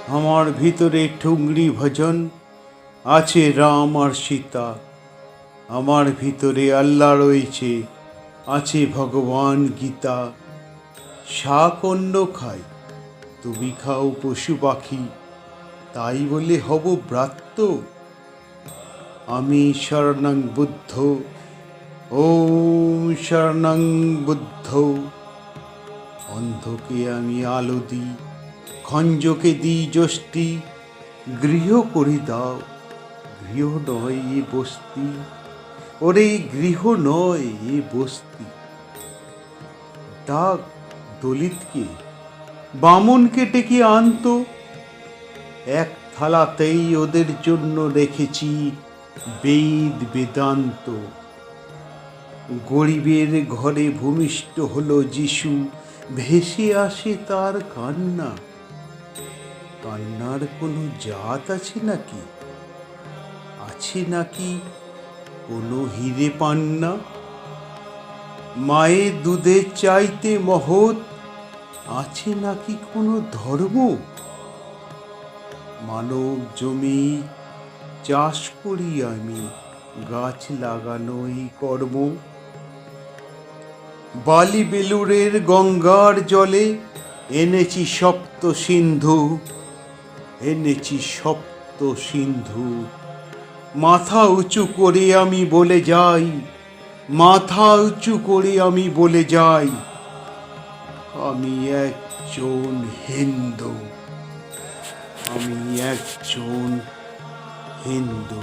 আমার ভিতরে ঠুংরি ভজন আছে রাম আর সীতা। আমার ভিতরে আল্লাহ রয়েছে, আছে ভগবান গীতা। শাক অন্য খাই, তুমি খাও পশু পাখি, তাই বলে হব ব্রাত্য? আমি শরণং বুদ্ধ, ওম শরণং বুদ্ধ। অন্ধকে আমি আলো দিই, খঞ্জকে দিই যষ্টি। গৃহ করি দাও, গৃহ নয় এ বস্তি। ওরে গৃহ নয় এ বস্তি। ডাক দলিতকে, বামনকে ডেকে আনতো। এক থালাতেই ওদের জন্য রেখেছি বেদ বেদান্ত। গরিবের ঘরে ভূমিষ্ঠ হলো যিশু, ভেসে আসে তার কান্না। কান্নার কোনো জাত আছে নাকি? আছে নাকি কোনো হিরে পান্না? মায়ের দুধের চাইতে মহৎ আছে নাকি কোনো ধর্ম? মানব জমি চাষ করি আমি, গাছ লাগানোই কর্ম। বালি বেলুরের গঙ্গার জলে এনেছি সপ্ত সিন্ধু, এনেছি সপ্ত সিন্ধু। মাথা উঁচু করে আমি বলে যাই, মাথা উঁচু করে আমি বলে যাই, আমি একজন হিন্দু, আমি একজন হিন্দু।